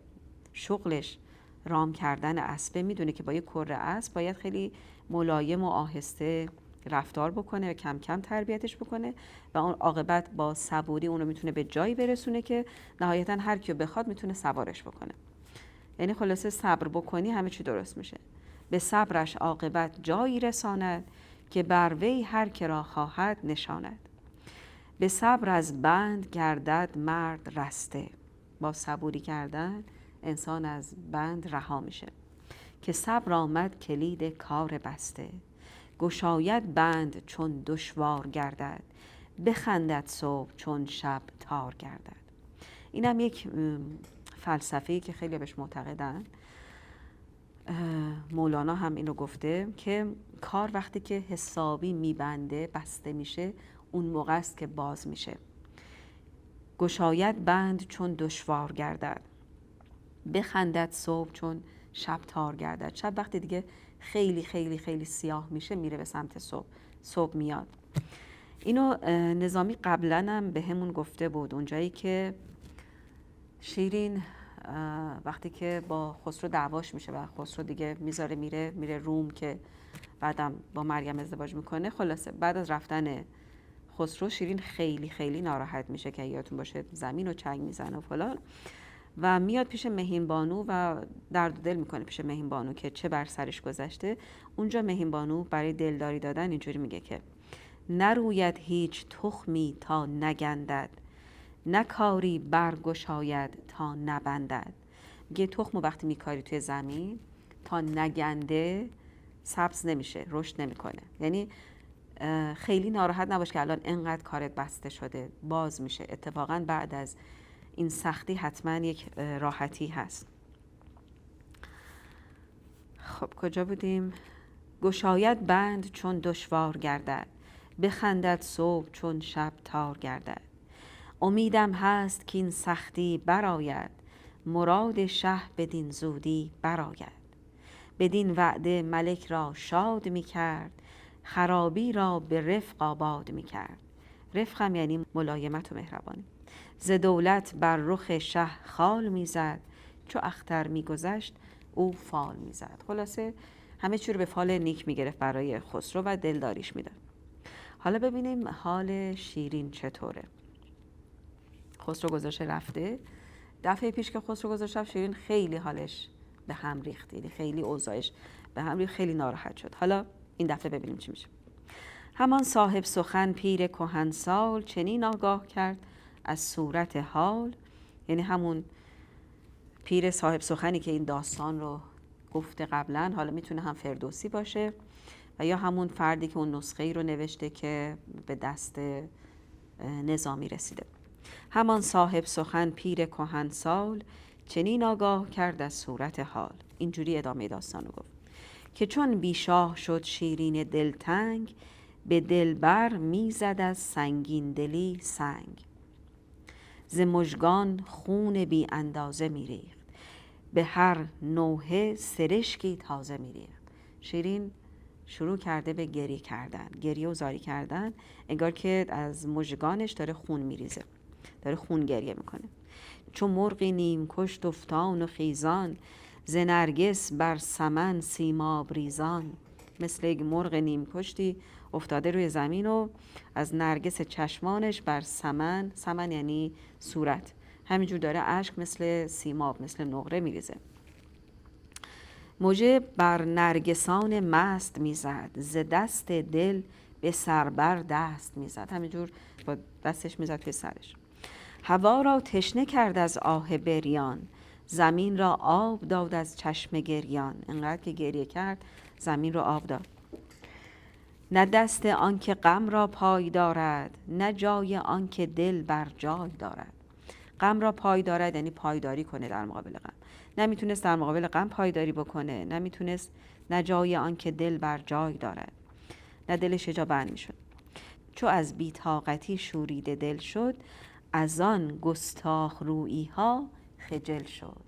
شغلش رام کردن اسبه میدونه که با یک کره اسب باید خیلی ملایم و آهسته رفتار بکنه و کم کم تربیتش بکنه و اون عاقبت با صبوری اون رو میتونه به جایی برسونه که نهایتا هر کیو بخواد میتونه سوارش بکنه. یعنی خلاصه صبر بکنی همه چی درست میشه. به صبرش عاقبت جایی رساند، که بر وی هر که را خواهد نشاند. به صبر از بند گردد مرد رسته. با صبوری کردن انسان از بند رها میشه. که صبر آمد کلید کار بسته، گشاید بند چون دشوار گردد، بخندد صبح چون شب تار گردد. این هم یک فلسفه‌ای که خیلی بهش معتقدن. مولانا هم اینو گفته که کار وقتی که حسابی میبنده، بسته میشه، اون موقع است که باز میشه. گشاید بند چون دشوار گردد، بخندد صبح چون شب تار گردد. شب وقتی دیگه خیلی خیلی خیلی سیاه میشه میره به سمت صبح، صبح میاد. اینو نظامی قبلا هم به همون گفته بود، اونجایی که شیرین وقتی که با خسرو دعواش میشه و خسرو دیگه میذاره میره روم که بعدم با مریم ازدواج میکنه. خلاصه بعد از رفتن خسرو شیرین خیلی خیلی ناراحت میشه که یادتون باشه زمین رو چنگ میزنه و فلان، و میاد پیش مهین بانو و درد دل میکنه پیش مهین بانو که چه بر سرش گذشته. اونجا مهین بانو برای دلداری دادن اینجوری میگه که نروید هیچ تخمی تا نگندد، نکاری برگشاید تا نبندد. میگه تخمو وقتی میکاری توی زمین تا نگنده سبز نمیشه، رشد نمیکنه. یعنی خیلی ناراحت نباش که الان انقدر کارت بسته شده، باز میشه. اتفاقا بعد از این سختی حتما یک راحتی هست. خب کجا بودیم؟ گشاید بند چون دشوار گردد، بخندد صبح چون شب تار گردد. امیدم هست که این سختی برآید، مراد شه بدین زودی برآید. بدین وعده ملک را شاد می کرد، خرابی را به رفق آباد می کرد. رفق هم یعنی ملایمت و مهربانی. ز دولت بر رخ شه خال می زد، چو اختر می گذشت او فال می زد. خلاصه همه چی رو به فال نیک می گرفت برای خسرو و دلداریش می داد. حالا ببینیم حال شیرین چطوره. خسرو گذاشته رفته. دفعه پیش که خسرو گذاشته رفت شیرین خیلی حالش به هم ریخت، خیلی اوضاعش به هم ریخت، خیلی ناراحت شد. حالا این دفعه ببینیم چی میشه. همان صاحب سخن پیر کهنسال، چنین آگاه کرد از صورت حال. یعنی همون پیر صاحب سخنی که این داستان رو گفته قبلا، حالا میتونه هم فردوسی باشه و یا همون فردی که اون نسخه ای رو نوشته که به دست نظامی رسیده. همان صاحب سخن پیر کهنسال، چنین آگاه کرد از صورت حال. اینجوری ادامه داستان رو گفت که چون بیشاه شد شیرین دلتنگ، به دلبر میزد از سنگین دلی سنگ. ز مژگان خون بی اندازه میریخت، به هر نوحه سرشکی تازه میریخت. شیرین شروع کرده به گریه کردن، گریه و زاری کردن، انگار که از مژگانش داره خون میریزه، داره خون گریه میکنه. چون مرغی نیم کشت افتان و خیزان، ز نرگس بر سمن سیماب ریزان. مثل یک مرغ نیم کشتی افتاده روی زمین و از نرگس چشمانش بر سمن، سمن یعنی صورت، همینجور داره اشک مثل سیماب، مثل نقره میریزه. مژه بر نرگسان مست میزد، ز دست دل به سربر دست میزد، همینجور با دستش میزد توی سرش. هوا را تشنه کرد از آه بریان، زمین را آب داد از چشم گریان. انقدر که گریه کرد زمین را آب داد. نه دست آنکه غم را پای دارد، نه جای آنکه دل بر جای دارد. غم را پای دارد یعنی پایداری کنه در مقابل غم. نمیتونست در مقابل غم پایداری بکنه، نمیتونست، نه جای آنکه دل بر جای دارد، نه دلش جا بند میشد. چو از بی‌طاقتی شوریده دل شد، از آن گستاخ رویی ها خجل شد.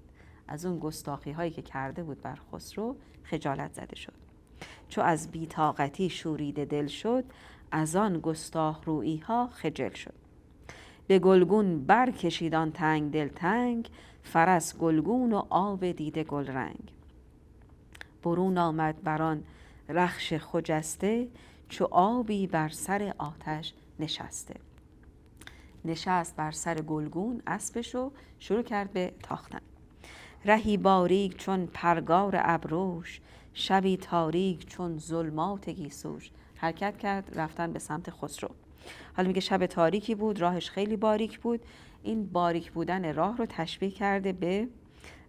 از اون گستاخی هایی که کرده بود بر خسرو خجالت زده شد. چو از بی‌طاقتی شوریده دل شد، از آن گستاخ رویی ها خجل شد. به گلگون برکشید آن تنگ دلتنگ، فرس گلگون و آب دیده گلرنگ. برون آمد بر آن رخش خجسته، چو آبی بر سر آتش نشسته. نشست بر سر گلگون اسبش رو شروع کرد به تاختن. رهی باریک چون پرگار ابروش، شبی تاریک چون ظلمات گیسوش. حرکت کرد رفتن به سمت خسرو. حالا میگه شب تاریکی بود، راهش خیلی باریک بود. این باریک بودن راه رو تشبیه کرده به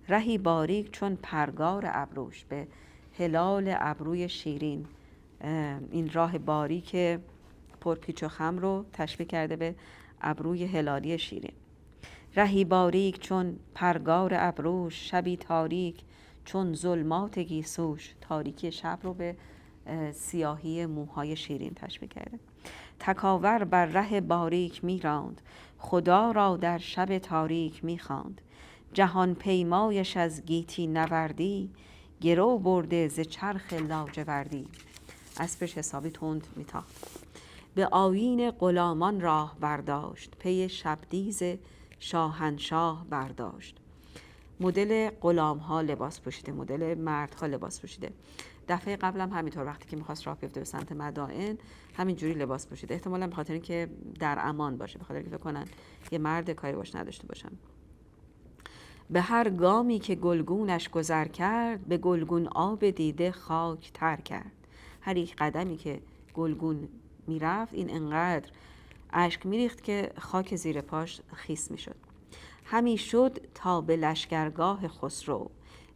رهی باریک چون پرگار ابروش، به هلال ابروی شیرین. این راه باریک پرپیچ و خم رو تشبیه کرده به ابروی هلالی شیرین. رهی باریک چون پرگار ابروش، شبی تاریک چون ظلمات گیسوش. تاریکی شب رو به سیاهی موهای شیرین تشبیه کرده. تکاور بر ره باریک می راند، خدا را در شب تاریک می خواند. جهان پیمایش از گیتی نوردی، گرو برده ز چرخ لاجوردی. اسبش حسابی تند می تاخت. به آیین غلامان راه برداشت، پی شبدیز شاهنشاه برداشت. مدل غلام ها لباس پوشیده، مدل مرد ها لباس پوشیده. دفعه قبلم همینطور وقتی که میخواست راه بیفته به سمت مدائن همینجوری لباس پوشیده. احتمالاً به خاطر اینکه در امان باشه، به خاطر اینکه فکر کنن یه مرد کاری باش نداشته باشن. به هر گامی که گلگونش گذر کرد، به گلگون آب دیده خاک تر کرد. هر یک قدمی که گلگون میرفت این انقدر اشک میریخت که خاک زیر پاش خیس میشد. همی شد تا به لشکرگاه خسرو،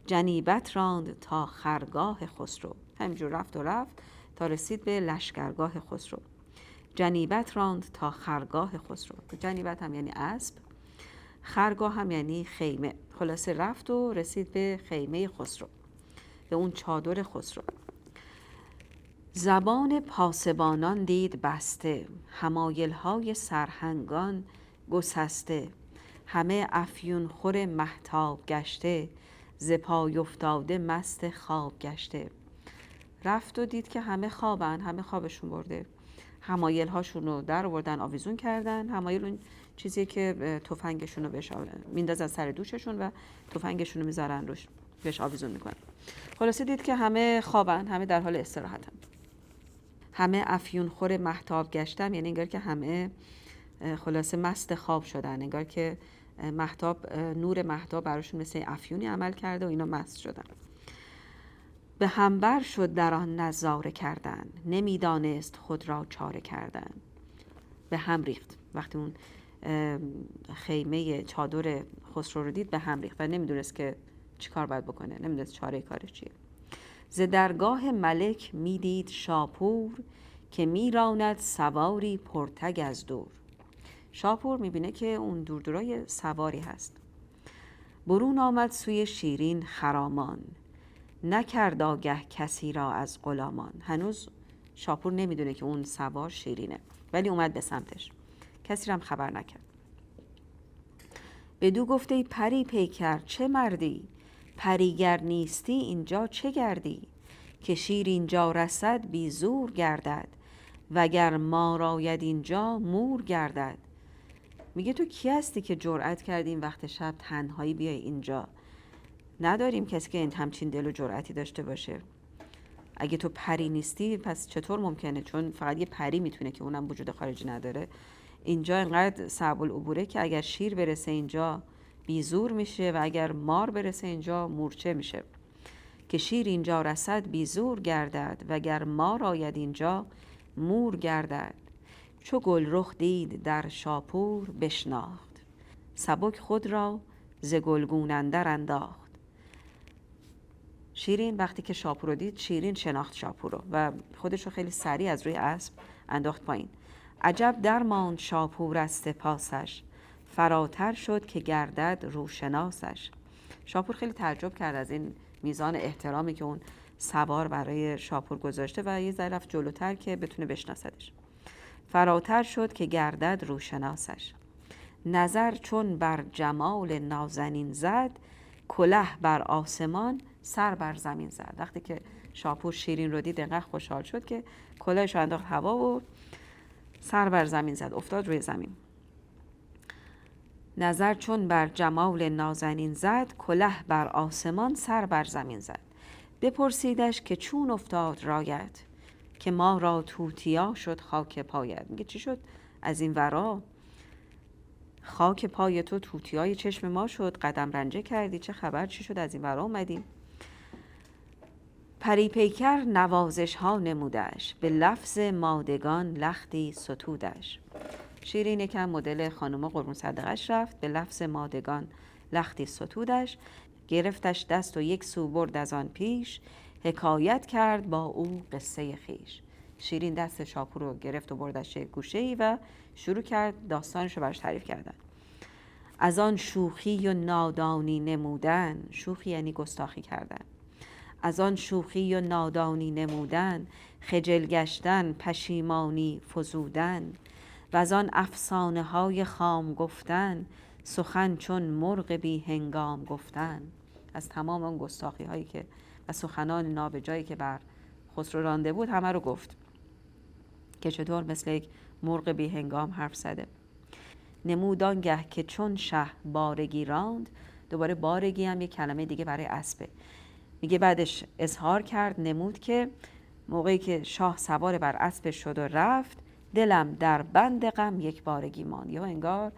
جنیبت راند تا خرگاه خسرو. همینجور رفت و رفت تا رسید به لشکرگاه خسرو. جنیبت راند تا خرگاه خسرو. جنیبت هم یعنی اسب، خرگاه هم یعنی خیمه. خلاصه رفت و رسید به خیمه خسرو، به اون چادر خسرو. زبان پاسبانان دید بسته، حمایل‌های سرهنگان گسسته. همه افیون خور مهتاب گشته، ز پای افتاده مست خواب گشته. رفت و دید که همه خوابن، همه خوابشون برده. حمایل هاشون رو در آوردن، آویزون کردن. حمایل اون چیزی که تفنگشون رو میندازن سر دوششون و تفنگشون رو میذارن روش، بهش آویزون میکنن. خلاصه دید که همه خوابن، همه در حال استراحتن. همه افیون خور مهتاب گشتن، یعنی انگار که همه خلاصه مست خواب شدن، انگار که مهتاب، نور مهتاب براشون مثل افیونی عمل کرده و اینا مست شدن. به همبر شد در آن نظاره کردن، نمیدانست خود را چاره کردن. به هم ریخت وقتی اون خیمه چادر خسرو رو دید، به هم ریخت و نمیدونست که چی کار باید بکنه، نمیدونست چاره کارش چیه. ز درگاه ملک میدید شاپور، که میراند سواری پرتگ از دور. شاپور میبینه که اون دوردورای سواری هست. برون آمد سوی شیرین خرامان، نکرد آگه کسی را از غلامان. هنوز شاپور نمیدونه که اون سوار شیرینه، ولی اومد به سمتش، کسی را هم خبر نکرد. بدو گفته ای پری پیکر چه مردی، پریگر نیستی اینجا چه گردی؟ که شیر اینجا رسد بی زور گردد، وگر مار آید اینجا مور گردد. میگه تو کی هستی که جرأت کردی این وقت شب تنهایی بیای اینجا؟ نداریم کسی که این همچین دل و جرأتی داشته باشه. اگه تو پری نیستی پس چطور ممکنه؟ چون فقط یه پری میتونه که اونم وجود خارجی نداره. اینجا اینقدر صعب العبوره که اگر شیر برسه اینجا بیزور میشه و اگر مار برسه اینجا مورچه میشه. که شیر اینجا رسد بیزور گردد، و اگر مار آید اینجا مور گردد. چو گل رخ دید در شاپور بشناخت، سبک خود را ز گلگون اندر انداخت. شیرین وقتی که شاپور رو دید، شیرین شناخت شاپور رو و خودش رو خیلی سریع از روی اسب انداخت پایین. عجب درماند شاپور از سپاسش، فراتر شد که گردد روشناسش. شاپور خیلی تعجب کرد از این میزان احترامی که اون سوار برای شاپور گذاشته و یه ذره رفت جلوتر که بتونه بشناسدش. فراتر شد که گردد روشناسش. نظر چون بر جمال نازنین زد، کله بر آسمان سر بر زمین زد. وقتی که شاپور شیرین رو دید انقدر خوشحال شد که کلاهش رو انداخت هوا و سر بر زمین زد، افتاد روی زمین. نظر چون بر جمال نازنین زد، کله بر آسمان سر بر زمین زد. بپرسیدش که چون افتاد رایت، که ما را توتیا شد خاک پایت. میگه چی شد از این ورا؟ خاک پای تو توتیای چشم ما شد، قدم رنجه کردی، چه خبر، چی شد از این ورا اومدیم؟ پری پیکر نوازش ها نمودش، به لفظ مادگان لختی ستودش. شیرین یکم مدل خانوما قربون صدقش رفت، به لفظ مادگان لختی ستودش. گرفتش دست و یک سو برد از آن پیش، حکایت کرد با او قصه خیش. شیرین دست شاپور رو گرفت و بردش یک گوشه‌ای و شروع کرد داستانش رو براش تعریف کردن. از آن شوخی و نادانی نمودن، شوخی یعنی گستاخی کردن. از آن شوخی و نادانی نمودن، خجل گشتن پشیمانی فزودن. و از آن افسانه های خام گفتن، سخن چون مرغ بی هنگام گفتن. از تمام اون گستاخی هایی که و سخنان نابجایی که بر خسرو رانده بود همه رو گفت که چطور مثل یک مرغ بی هنگام حرف زده. نمود آنگه که چون شه بارگی راند. دوباره بارگی هم یک کلمه دیگه برای اسبه. میگه بعدش اظهار کرد، نمود که موقعی که شاه سوار بر اسبش شد و رفت، دلم در بند غم یک بارگی ماند. یا انگار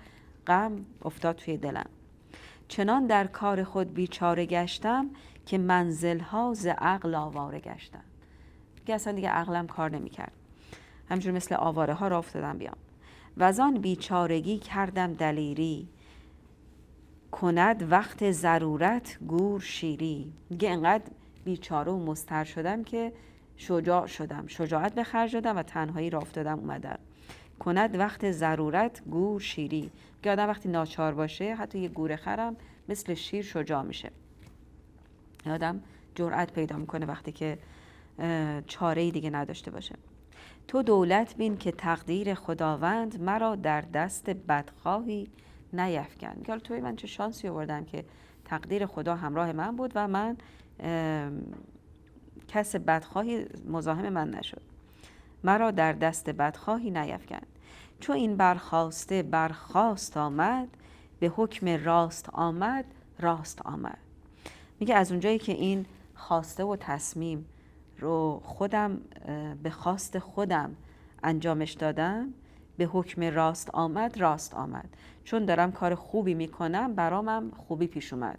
غم افتاد توی دلم. چنان در کار خود بیچاره گشتم، که منزلها ز عقل آواره گشتم. که اصلا دیگه عقلم کار نمیکرد، همجور مثل آواره ها را افتادم بیام. و از آن بیچارگی کردم دلیری، کند وقت ضرورت گور شیری. میگه انقدر بیچاره و مضطر شدم که شجاع شدم، شجاعت به خرج دادم و تنهایی را افتادم اومدم. کند وقت ضرورت گور شیری. میگه آدم وقتی ناچار باشه حتی یه گوره خرم مثل شیر شجاع میشه. آدم جرأت پیدا میکنه وقتی که چاره‌ای دیگه نداشته باشه. تو دولت بین که تقدیر خداوند، مرا در دست بدخواهی نیفکن. میگه توی من چه شانسی آوردم که تقدیر خدا همراه من بود و من کس بدخواهی مزاحم من نشد. مرا در دست بدخواهی نیفکن. چو این برخاسته برخاست آمد، به حکم راست آمد راست آمد. میگه از اونجایی که این خواسته و تصمیم رو خودم به خواست خودم انجامش دادم، به حکم راست آمد راست آمد. چون دارم کار خوبی میکنم برامم خوبی پیش اومد.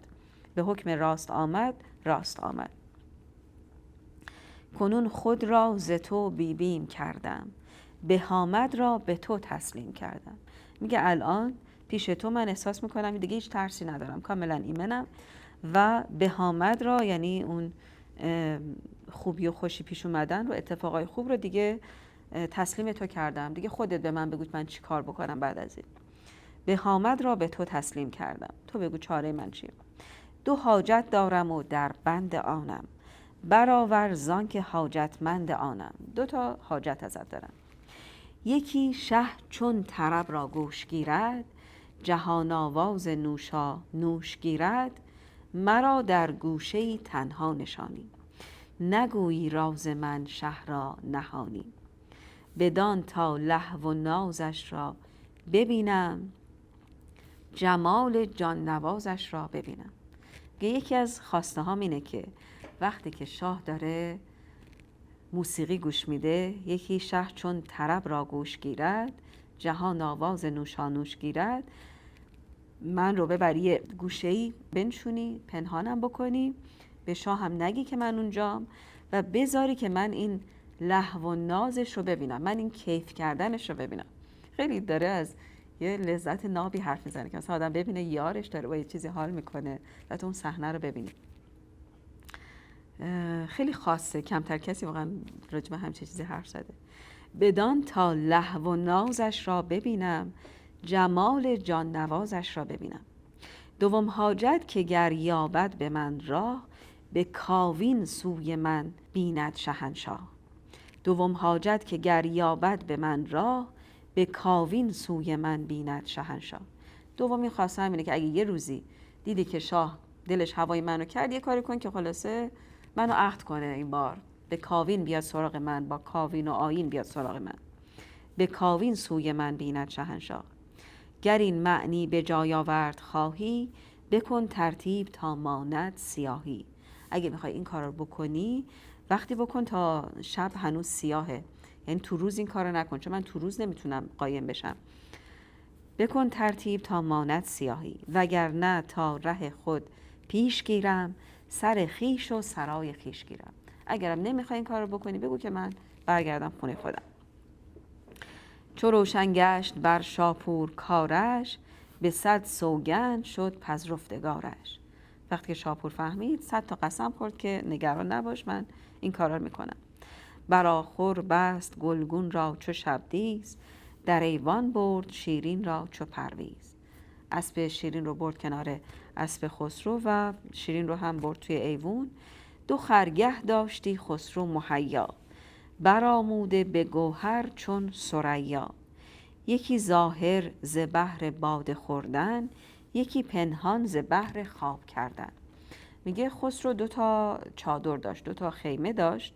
به حکم راست آمد راست آمد. کنون خود را ز تو بی بیم کردم، بهامد را به تو تسلیم کردم. میگه الان پیش تو من احساس میکنم دیگه هیچ ترسی ندارم، کاملا ایمنم و بهامد را یعنی اون خوبی و خوشی پیش اومدن و اتفاقای خوب رو دیگه تسلیم تو کردم. دیگه خودت به من بگو من چی کار بکنم بعد از این. بهامد را به تو تسلیم کردم، تو بگو چاره من چیه. دو حاجت دارم و در بند آنم، برآور زان که حاجتمند آنم. دو تا حاجت ازت دارم. یکی شه چون طرب را گوش گیرد، جهان آواز نوشا نوش گیرد. مرا در گوشه‌ای تنها نشانی، نگویی راز من شه را نهانی. بدان تا لهو و نازش را ببینم، جمال جان نوازش را ببینم. یکی از خواسته هام اینه که وقتی که شاه داره موسیقی گوش میده، یکی شه چون طرب را گوش گیرد، جهان آواز نوشانوش گیرد. من رو ببری گوشه‌ای بنشونی، پنهانم بکنی، به شاه هم نگی که من اونجام و بذاری که من این لهو و نازش رو ببینم، من این کیف کردنش رو ببینم. خیلی داره از یه لذت نابی حرف میزنه که مثلا آدم ببینه یارش داره با یه چیزی حال میکنه و تو اون صحنه رو ببینی. خیلی خاصه، کمتر کسی واقعا راجع به همچین چیزی حرف زده. بدان تا لهو و نازش را ببینم، جمال جان نوازش را ببینم. دوم حاجت که گر یابد به من راه، به کاوین سوی من بیند شهنشاه. دوم حاجت که گر یابد به من راه، به کاوین سوی من بیند شهنشاه. دومی خواستم اینه که اگه یه روزی دیدی که شاه دلش هوای منو کرد، یه کاری کن که خلاصه منو عهد کنه این بار، به کاوین بیاد سراغ من، با کاوین و آیین بیاد سراغ من. به کاوین سوی من بیند شهنشاه. گر این معنی به جای آورد خواهی، بکن ترتیب تا ماند سیاهی. اگه میخوای این کار رو بکنی، وقتی بکن تا شب هنوز سیاهه، یعنی تو روز این کار رو نکن، چون من تو روز نمیتونم قایم بشم. بکن ترتیب تا ماند سیاهی، وگرنه تا ره خود پیش گیرم، سر خیش و سرای خیش گیرم. اگرم نمیخوای این کار رو بکنی، بگو که من برگردم خونه خودم. چو روشن گشت بر شاپور کارش، به 100 سوگند شد پذرفتگارش. وقتی که شاپور فهمید 100 تا قسم خورد که نگران نباش، من این کارا رو میکنم. برآخر بست گلگون را چو شبدیز، در ایوان برد شیرین را چو پرویز. اسب شیرین رو برد کنار اسب خسرو و شیرین رو هم برد توی ایوون. 2 خرگه داشتی خسرو مهیا، برآموده به گوهر چون ثریا. یکی ظاهر ز بهر باده خوردن، یکی پنهان ز بهر خواب کردن. میگه خسرو 2 تا چادر داشت، 2 تا خیمه داشت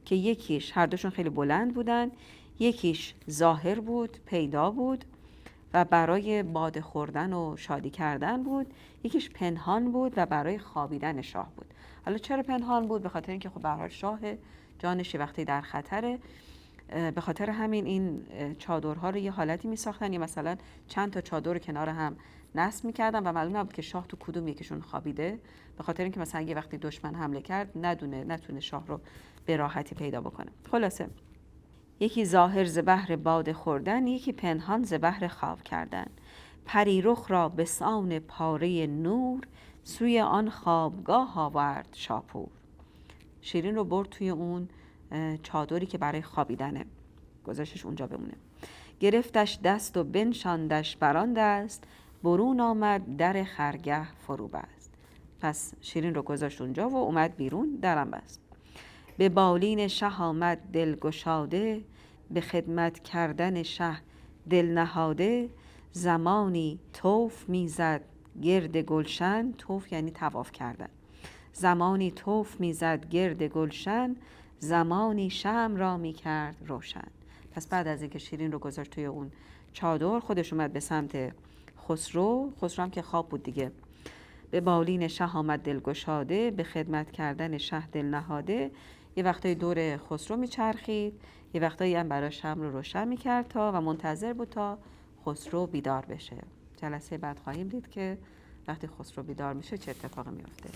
که یکیش، هر دوشون خیلی بلند بودن، یکیش ظاهر بود، پیدا بود و برای باده خوردن و شادی کردن بود، یکیش پنهان بود و برای خوابیدن شاه بود. حالا چرا پنهان بود؟ به خاطر اینکه خب به هر حال شاه جانش وقتی در خطره، به خاطر همین این چادرها رو یه حالتی می ساختن، یا مثلا چند تا چادر رو کنار هم نصب می‌کردن و معلوم نبود که شاه تو کدوم یکیشون خوابیده، به خاطر اینکه مثلا یه وقتی دشمن حمله کرد نتونه شاه رو به راحتی پیدا بکنه. خلاصه یکی ظاهر ز بهر باده خوردن، یکی پنهان ز بهر خواب کردن. پری رخ را به سان پاره نور، سوی آن خوابگاه آورد شاپور. شیرین رو برد توی اون چادری که برای خوابیدنه، گذاشتش اونجا بمونه. گرفتش دست و بنشاندش بران دست، برون آمد در خرگه فرو بست. پس شیرین رو گذاشت اونجا و اومد بیرون، درم بست. به بالین شه آمد دل گشاده، به خدمت کردن شه دل نهاده. زمانی طوف میزد گرد گلشن، طوف یعنی طواف کردن. زمانی طوف میزد گرد گلشن، زمانی شمع را میکرد روشن. پس بعد از اینکه شیرین رو گذاشت توی اون چادر، خودش اومد به سمت خسرو هم که خواب بود دیگه. به بالین شه آمد دل گشاده، به خدمت کردن شه دل نهاده. یه وقتایی دور خسرو میچرخید، یه وقتایی هم برای شمع رو روشن میکرد تا و منتظر بود تا خسرو بیدار بشه. جلسه بعد خواهیم دید که وقتی خسرو بیدار میشه چه اتفاقی میفته.